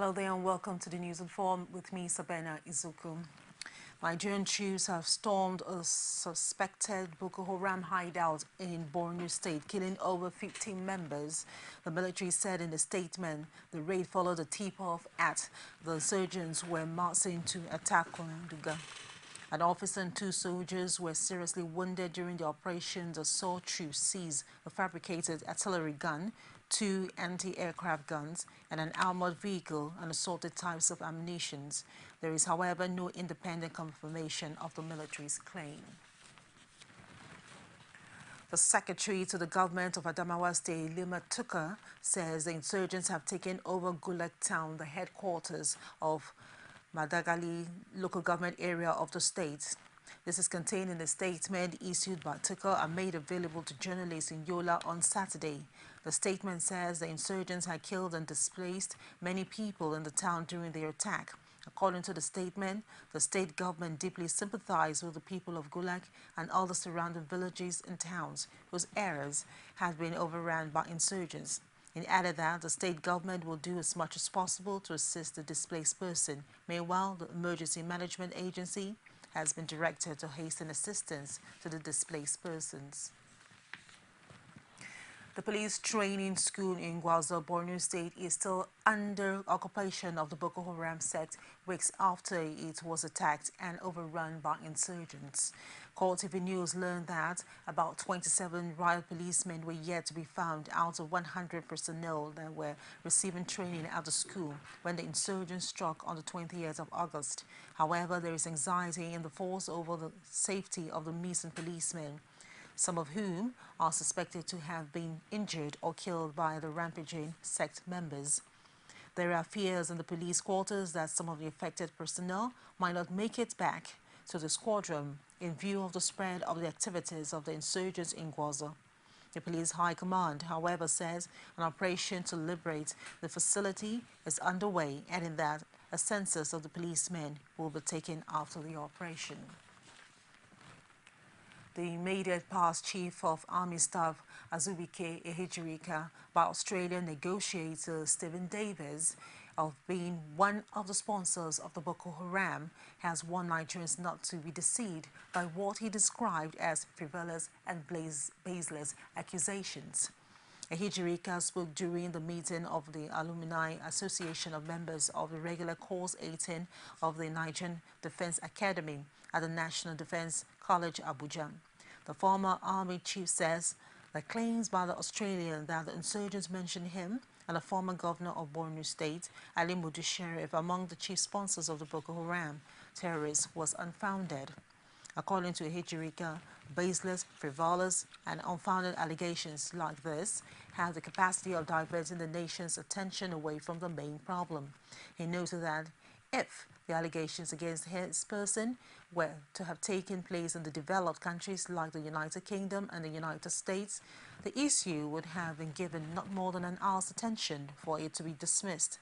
Hello there and welcome to the News Informed with me, Sabena Izuku. Nigerian troops have stormed a suspected Boko Haram hideout in Borno State, killing over 15 members. The military said in a statement the raid followed a tip-off at the insurgents were marching to attack Konduga. An officer and two soldiers were seriously wounded during the operation. The assault troops seized a fabricated artillery gun, two anti-aircraft guns, and an armored vehicle and assorted types of ammunition. There is, however, no independent confirmation of the military's claim. The secretary to the government of Adamawa State, Lima Tuka, says the insurgents have taken over Gulag town, the headquarters of Madagali local government area of the state. This is contained in a statement issued by Tuka and made available to journalists in Yola on Saturday. The statement says the insurgents had killed and displaced many people in the town during their attack. According to the statement, the state government deeply sympathized with the people of Gulag and all the surrounding villages and towns whose areas had been overrun by insurgents. It added that the state government will do as much as possible to assist the displaced person. Meanwhile, the Emergency Management Agency has been directed to hasten assistance to the displaced persons. The police training school in Gwaza, Borno State is still under occupation of the Boko Haram sect weeks after it was attacked and overrun by insurgents. CoreTV News learned that about 27 riot policemen were yet to be found out of 100 personnel that were receiving training at the school when the insurgents struck on the 20th of August. However, there is anxiety in the force over the safety of the missing policemen, some of whom are suspected to have been injured or killed by the rampaging sect members. There are fears in the police quarters that some of the affected personnel might not make it back to the squadron in view of the spread of the activities of the insurgents in Gwaza. The police high command, however, says an operation to liberate the facility is underway, adding that a census of the policemen will be taken after the operation. The immediate past Chief of Army Staff Azubike Ehijirika by Australian negotiator Stephen Davis of being one of the sponsors of the Boko Haram has warned Nigerians not to be deceived by what he described as frivolous and baseless accusations. Ehijirika spoke during the meeting of the Alumni Association of Members of the Regular Course 18 of the Nigerian Defense Academy at the National Defense College, Abuja. The former army chief says the claims by the Australian that the insurgents mentioned him and the former governor of Borno State, Ali Modu Sheriff, among the chief sponsors of the Boko Haram terrorists was unfounded. According to Ehijirika, baseless, frivolous, and unfounded allegations like this have the capacity of diverting the nation's attention away from the main problem. He noted that if the allegations against his person were to have taken place in the developed countries like the United Kingdom and the United States, the issue would have been given not more than an hour's attention for it to be dismissed.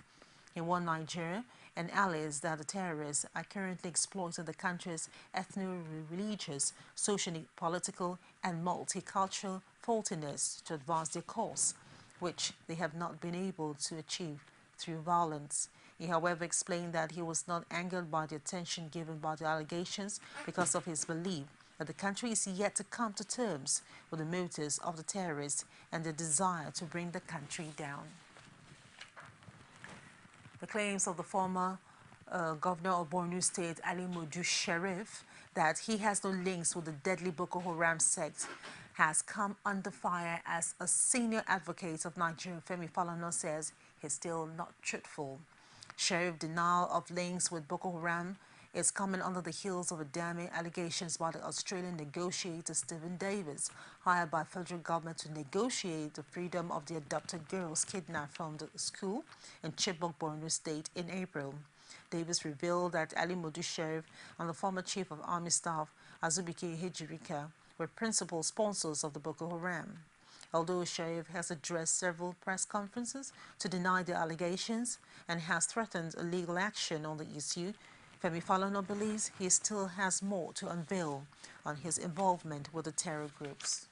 He warned Nigeria and allies that the terrorists are currently exploiting the country's ethno-religious, socio-political, and multicultural faultiness to advance their cause, which they have not been able to achieve through violence. He, however, explained that he was not angered by the attention given by the allegations because of his belief that the country is yet to come to terms with the motives of the terrorists and the desire to bring the country down. The claims of the former governor of Borno State, Ali Modu Sheriff, that he has no links with the deadly Boko Haram sect has come under fire as a senior advocate of Nigeria, Femi Falana, says he's still not truthful. Sheriff denial of links with Boko Haram is coming under the heels of a damning allegations by the Australian negotiator Stephen Davis, hired by federal government to negotiate the freedom of the adopted girls kidnapped from the school in Chibok, Borno State in April. Davis revealed that Ali Modu Sheriff and the former Chief of Army Staff Azubike Ehijirika were principal sponsors of the Boko Haram. Although Sheriff has addressed several press conferences to deny the allegations and has threatened a legal action on the issue, Femi Falana believes he still has more to unveil on his involvement with the terror groups.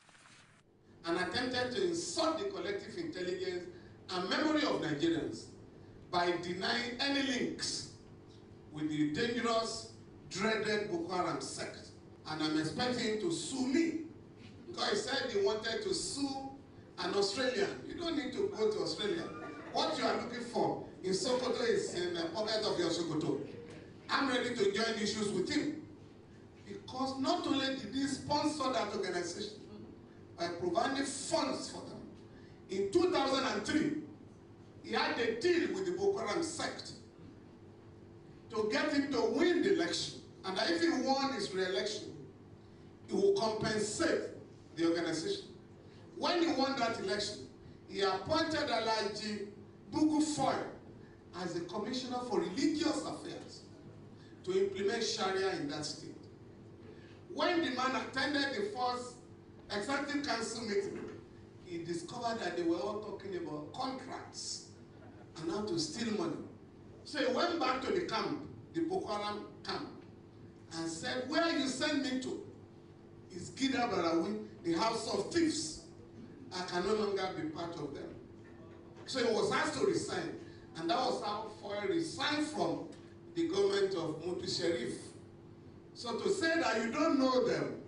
And attempted to insult the collective intelligence and memory of Nigerians by denying any links with the dangerous, dreaded Boko Haram sect. And I'm expecting him to sue me, because he said he wanted to sue an Australian. You don't need to go to Australia. What you are looking for in Sokoto is in the pocket of your Sokoto. I'm ready to join issues with him, because not only did he sponsor that organization by providing funds for them, in 2003, he had a deal with the Boko Haram sect to get him to win the election. And if he won his re-election, he will compensate the organization. When he won that election, he appointed Alhaji Bugu Foy as the Commissioner for Religious Affairs to implement Sharia in that state. When the man attended the first Executive Council meeting, he discovered that they were all talking about contracts and how to steal money. So he went back to the camp, the Boko Haram camp, and said, where you send me to is Gida Barawi, the house of thieves. I can no longer be part of them. So he was asked to resign, and that was how Foy resigned from the government of Mutu Sharif. So to say that you don't know them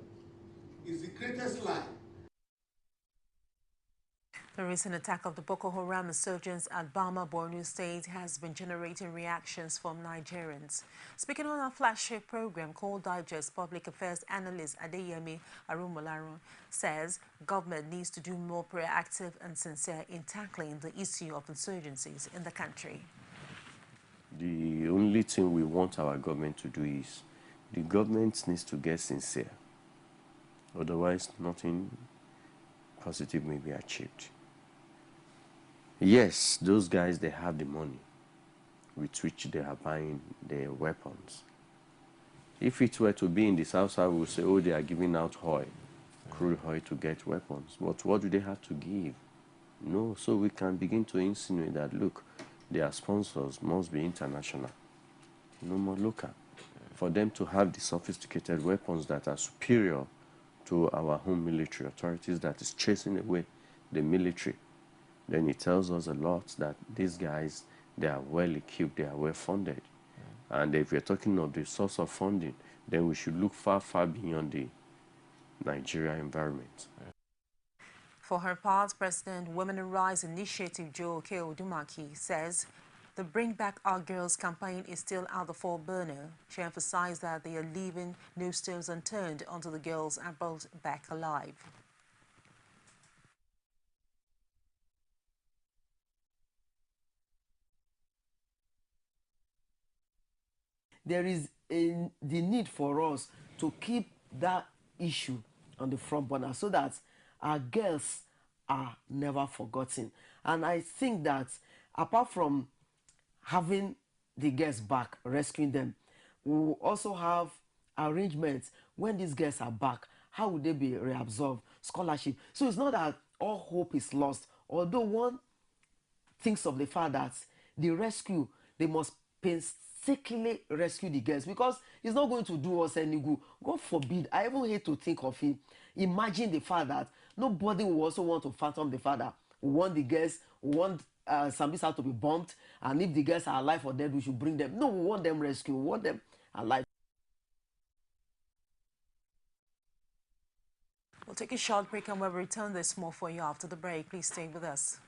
is the greatest lie. The recent attack of the Boko Haram insurgents at Bama, Borno State has been generating reactions from Nigerians. Speaking on our flagship program called Digest, Public Affairs Analyst Adeyemi Arumolaru says government needs to do more proactive and sincere in tackling the issue of insurgencies in the country. The only thing we want our government to do is the government needs to get sincere. Otherwise, nothing positive may be achieved. Yes, those guys, they have the money with which they are buying their weapons. If it were to be in the South Side, we would say, oh, they are giving out oil, crude oil to get weapons. But what do they have to give? No, so we can begin to insinuate that, look, their sponsors must be international, no more local. For them to have the sophisticated weapons that are superior to our home military authorities that is chasing away the military, then it tells us a lot that these guys, they are well equipped, they are well funded. And if we're talking of the source of funding, then we should look far, far beyond the Nigeria environment. For her part, President Women Rights Initiative Joe K. Odumaki says the Bring Back Our Girls campaign is still out the four burner. She emphasized that they are leaving no stones unturned until the girls are brought back alive. There is the need for us to keep that issue on the front burner so that our girls are never forgotten. And I think that apart from having the girls back, rescuing them, we will also have arrangements when these girls are back. How would they be reabsorbed? Scholarship. So it's not that all hope is lost. Although one thinks of the fact that the rescue, they must painstakingly rescue the girls, because it's not going to do us any good. God forbid, I even hate to think of it. Imagine the fact that nobody will also want to fathom the fact that we want the girls, we want Sambisa to be bombed, and if the girls are alive or dead, we should bring them. No, we want them rescued, we want them alive. We'll take a short break and we'll return this more for you after the break. Please stay with us.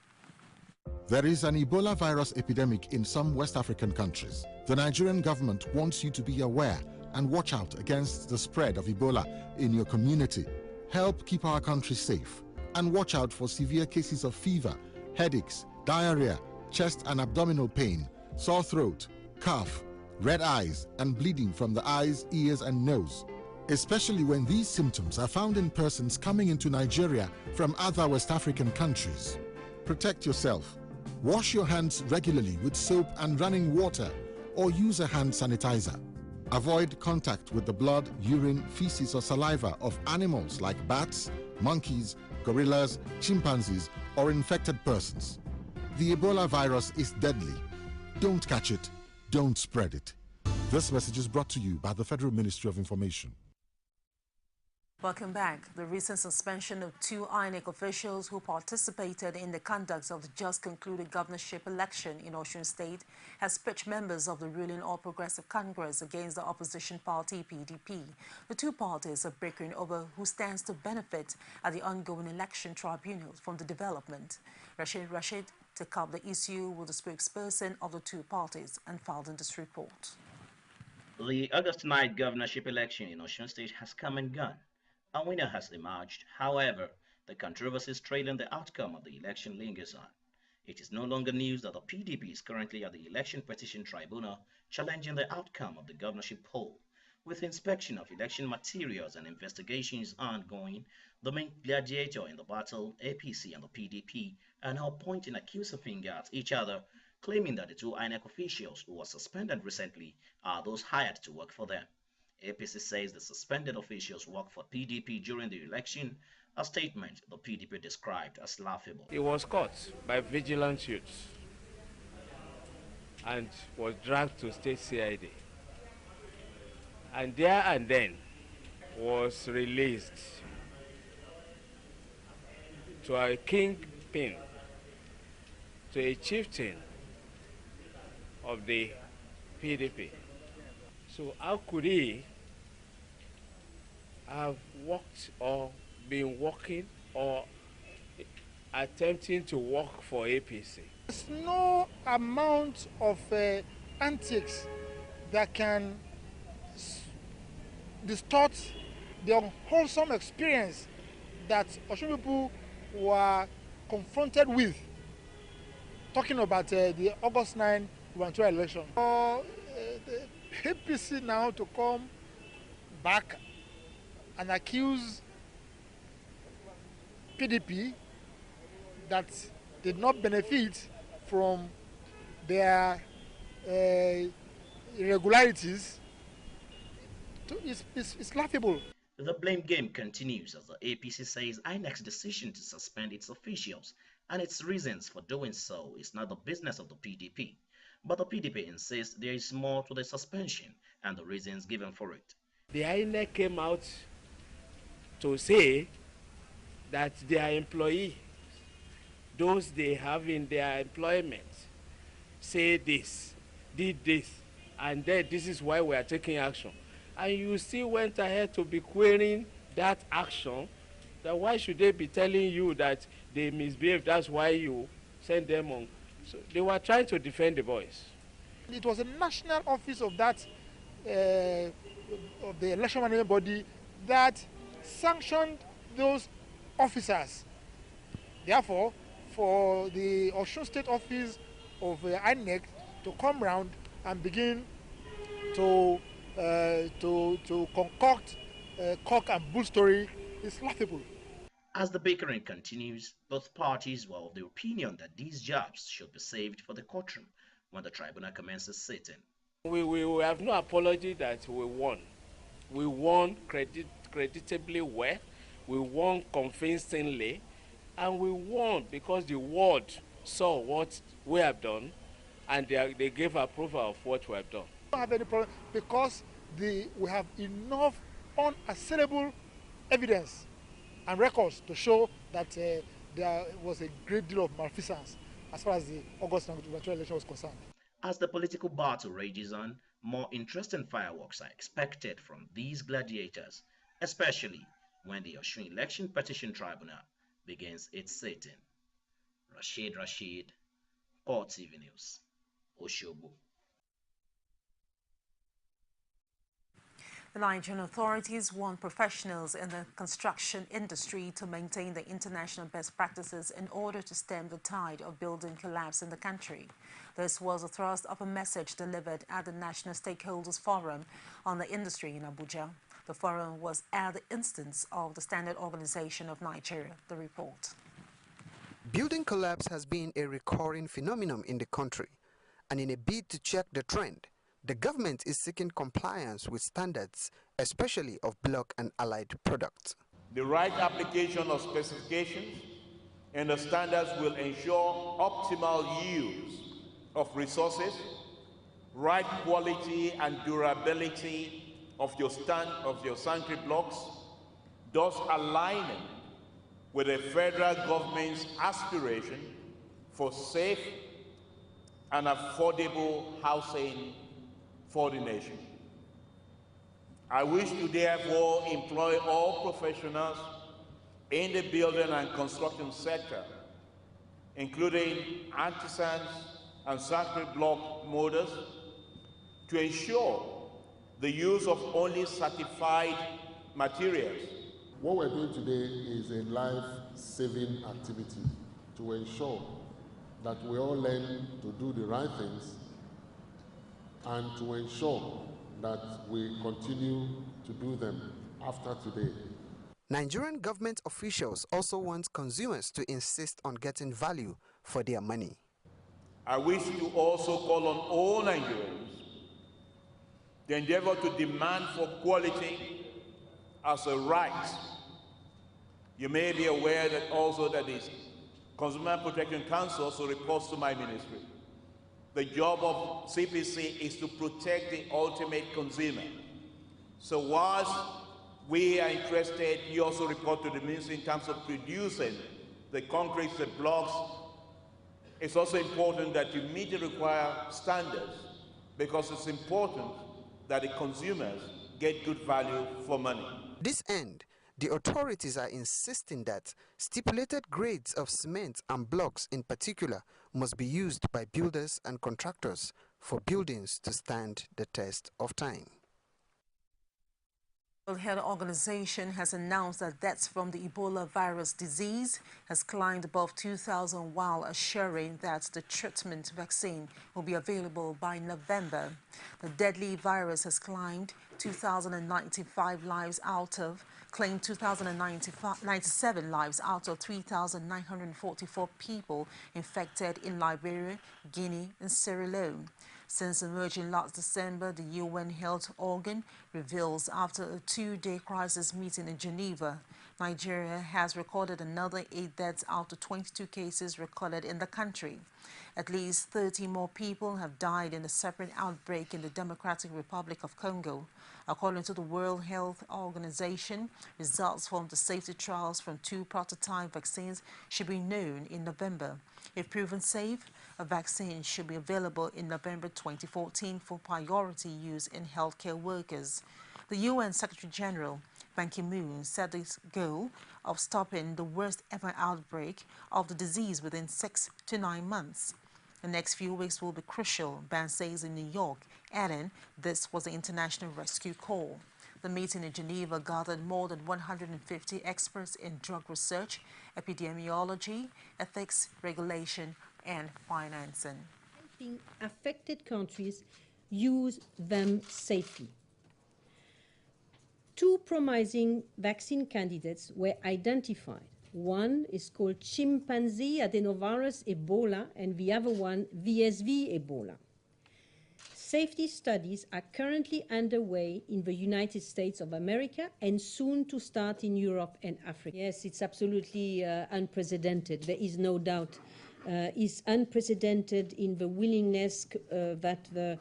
There is an Ebola virus epidemic in some West African countries. The Nigerian government wants you to be aware and watch out against the spread of Ebola in your community. Help keep our country safe and watch out for severe cases of fever, headaches, diarrhea, chest and abdominal pain, sore throat, cough, red eyes, and bleeding from the eyes, ears, and nose, especially when these symptoms are found in persons coming into Nigeria from other West African countries. Protect yourself. Wash your hands regularly with soap and running water, or use a hand sanitizer. Avoid contact with the blood, urine, feces, or saliva of animals like bats, monkeys, gorillas, chimpanzees, or infected persons. The Ebola virus is deadly. Don't catch it. Don't spread it. This message is brought to you by the Federal Ministry of Information. Welcome back. The recent suspension of two INEC officials who participated in the conduct of the just concluded governorship election in Osun State has pitched members of the ruling All Progressive Congress against the opposition party PDP. The two parties are bickering over who stands to benefit at the ongoing election tribunal from the development. Rashid took up the issue with the spokesperson of the two parties and filed in this report. The August night governorship election in Osun State has come and gone. A winner has emerged. However, the controversies trailing the outcome of the election lingers on. It is no longer news that the PDP is currently at the Election Petition Tribunal challenging the outcome of the governorship poll. With inspection of election materials and investigations ongoing, the main gladiator in the battle, APC and the PDP, are now pointing accuser finger at each other, claiming that the two INEC officials who were suspended recently are those hired to work for them. APC says the suspended officials worked for PDP during the election, a statement the PDP described as laughable. He was caught by vigilant youths and was dragged to state CID. And there and then was released to a kingpin, to a chieftain of the PDP. So how could he have worked or been working or attempting to work for APC? There's no amount of antics that can distort the unwholesome experience that Osun people were confronted with, talking about the August 9 gubernatorial election. For the APC now to come back and accuse PDP that did not benefit from their irregularities, it's laughable. The blame game continues as the APC says INEC's decision to suspend its officials and its reasons for doing so is not the business of the PDP. But the PDP insists there is more to the suspension and the reasons given for it. The INEC came out to say that their employees, those they have in their employment, say this, did this, and then this is why we are taking action. And you still went ahead to be querying that action, that why should they be telling you that they misbehaved, that's why you send them on. So they were trying to defend the boys. It was a national office of that, of the election management body that sanctioned those officers. Therefore, for the Osun State office of INEC to come round and begin to concoct cock and bull story is laughable. As the bickering continues, both parties were of the opinion that these jobs should be saved for the courtroom when the tribunal commences sitting. We have no apology that we won. We won creditably well, we won convincingly, and we won because the world saw what we have done and they gave approval of what we have done. We don't have any problem because we have enough unassailable evidence and records to show that there was a great deal of malfeasance as far as the August gubernatorial election was concerned. As the political battle rages on, more interesting fireworks are expected from these gladiators, especially when the Osun Election Petition Tribunal begins its sitting. Rashid, CoreTV News, Osogbo. The Nigerian authorities want professionals in the construction industry to maintain the international best practices in order to stem the tide of building collapse in the country. This was the thrust of a message delivered at the National Stakeholders Forum on the Industry in Abuja. The forum was at the instance of the Standard Organization of Nigeria, the report. Building collapse has been a recurring phenomenon in the country, and in a bid to check the trend, the government is seeking compliance with standards, especially of block and allied products. The right application of specifications and the standards will ensure optimal use of resources, right quality and durability of your sanitary blocks, thus aligning with the federal government's aspiration for safe and affordable housing for the nation. I wish to therefore employ all professionals in the building and construction sector, including artisans and circuit block molders, to ensure the use of only certified materials. What we're doing today is a life-saving activity to ensure that we all learn to do the right things and to ensure that we continue to do them after today. Nigerian government officials also want consumers to insist on getting value for their money. I wish to also call on all Nigerians to endeavor to demand for quality as a right. You may be aware that also that the Consumer Protection Council also reports to my ministry. The job of CPC is to protect the ultimate consumer. So whilst we are interested, you also report to the ministry in terms of producing the concrete, the blocks. It's also important that you meet the required standards, because it's important that the consumers get good value for money. This end, the authorities are insisting that stipulated grades of cement and blocks in particular must be used by builders and contractors for buildings to stand the test of time. The World Health Organization has announced that deaths from the Ebola virus disease has climbed above 2,000 while assuring that the treatment vaccine will be available by November. The deadly virus has claimed 2,095 lives out of 2,097 lives out of 3,944 people infected in Liberia, Guinea and Sierra Leone. Since emerging last December, the UN Health Organ reveals after a two-day crisis meeting in Geneva, Nigeria has recorded another 8 deaths out of 22 cases recorded in the country. At least 30 more people have died in a separate outbreak in the Democratic Republic of Congo. According to the World Health Organization, results from the safety trials from 2 prototype vaccines should be known in November. If proven safe, a vaccine should be available in November 2014 for priority use in healthcare workers. The UN Secretary General, Ban Ki-moon, set this goal of stopping the worst ever outbreak of the disease within 6 to 9 months. The next few weeks will be crucial, Ban says in New York, adding this was the international rescue call. The meeting in Geneva gathered more than 150 experts in drug research, epidemiology, ethics, regulation, and financing. Helping affected countries use them safely. 2 promising vaccine candidates were identified. One is called chimpanzee adenovirus Ebola, and the other one VSV Ebola. Safety studies are currently underway in the United States of America and soon to start in Europe and Africa. Yes, it's absolutely unprecedented. There is no doubt. It's unprecedented in the willingness that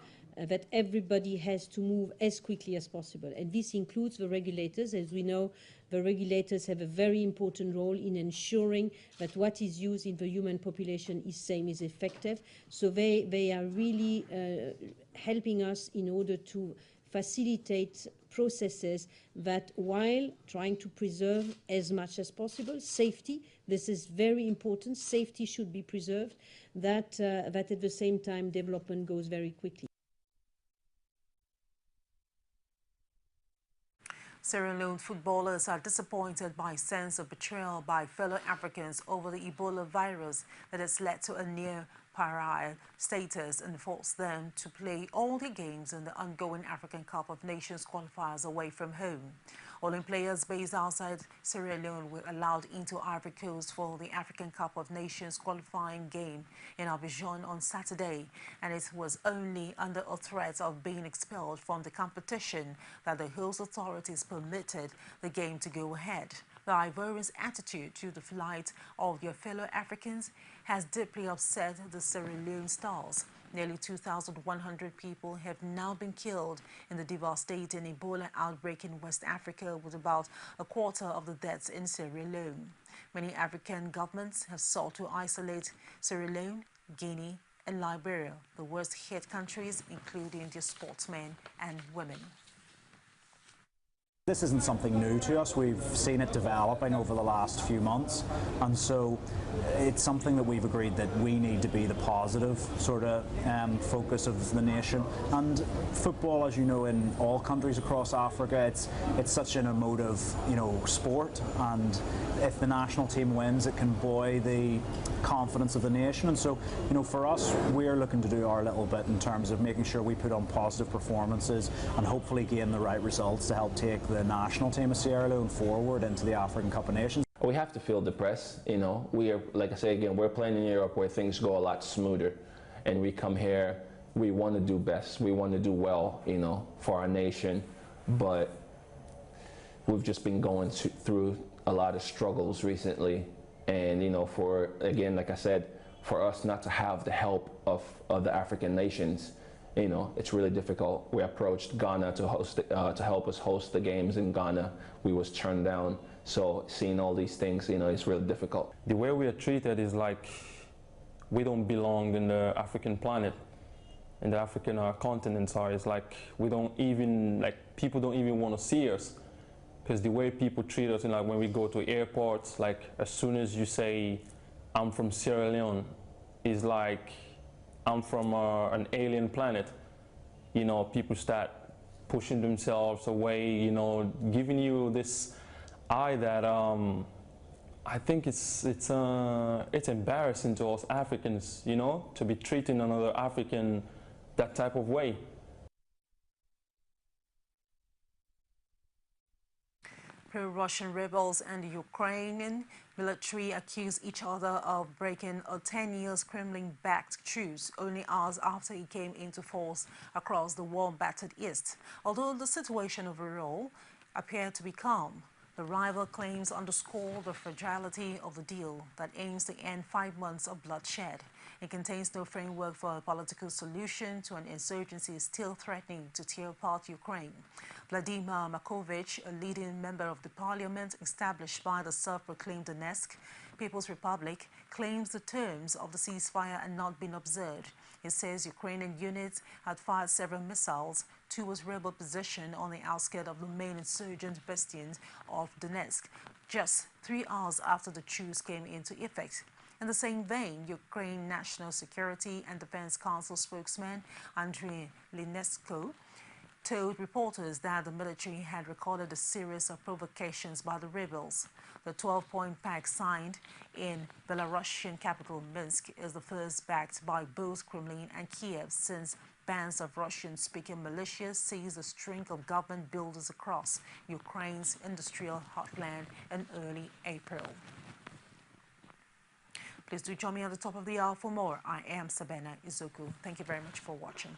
everybody has to move as quickly as possible. And this includes the regulators. As we know, the regulators have a very important role in ensuring that what is used in the human population is same, is effective. So they are really helping us in order to facilitate processes that, while trying to preserve as much as possible safety, this is very important, safety should be preserved, that at the same time development goes very quickly. Sierra Leone footballers are disappointed by a sense of betrayal by fellow Africans over the Ebola virus that has led to a near pariah status and forced them to play all the games in the ongoing African Cup of Nations qualifiers away from home. Only players based outside Sierra Leone were allowed into Ivory Coast for the African Cup of Nations qualifying game in Abidjan on Saturday, and it was only under a threat of being expelled from the competition that the host authorities permitted the game to go ahead. The Ivorians' attitude to the flight of their fellow Africans has deeply upset the Sierra Leone Stars. Nearly 2,100 people have now been killed in the devastating Ebola outbreak in West Africa, with about a quarter of the deaths in Sierra Leone. Many African governments have sought to isolate Sierra Leone, Guinea, and Liberia, the worst hit countries, including their sportsmen and women. This isn't something new to us. We've seen it developing over the last few months, and so it's something that we've agreed that we need to be the positive sort of focus of the nation. And football, as you know, in all countries across Africa, it's such an emotive, sport, and if the national team wins, it can buoy the confidence of the nation. And so, for us, we're looking to do our little bit in terms of making sure we put on positive performances and hopefully gain the right results to help take the national team of Sierra Leone forward into the African Cup of Nations. We have to feel depressed, We are, like I say again, we're playing in Europe where things go a lot smoother, and we come here, we want to do best, we want to do well, for our nation, but we've just been going through a lot of struggles recently, and for, again, like I said, for us not to have the help of the African nations, it's really difficult. We approached Ghana to help us host the games in Ghana. We was turned down. So seeing all these things, it's really difficult. The way we are treated is like we don't belong in the African planet, in the African continent. Sorry, it's like we don't even, people don't even want to see us, because the way people treat us, when we go to airports, as soon as you say, I'm from Sierra Leone, it's like I'm from an alien planet. People start pushing themselves away, giving you this eye that I think it's embarrassing to us Africans, to be treating another African that type of way. Pro-Russian rebels and the Ukrainian military accuse each other of breaking a 10-year Kremlin-backed truce only hours after it came into force across the war-battered East. Although the situation overall appeared to be calm, the rival claims underscore the fragility of the deal that aims to end 5 months of bloodshed. It contains no framework for a political solution to an insurgency still threatening to tear apart Ukraine. Vladimir Markovich, a leading member of the parliament established by the self-proclaimed Donetsk People's Republic, claims the terms of the ceasefire had not been observed. He says Ukrainian units had fired several missiles towards rebel position on the outskirts of the main insurgent bastions of Donetsk, just 3 hours after the truce came into effect. In the same vein, Ukraine National Security and Defense Council spokesman Andriy Linesko told reporters that the military had recorded a series of provocations by the rebels. The 12-point pact signed in Belarusian capital Minsk is the first backed by both Kremlin and Kiev since bands of Russian-speaking militias seized a string of government buildings across Ukraine's industrial heartland in early April. Please do join me at the top of the hour for more. I am Sabena Izoku. Thank you very much for watching.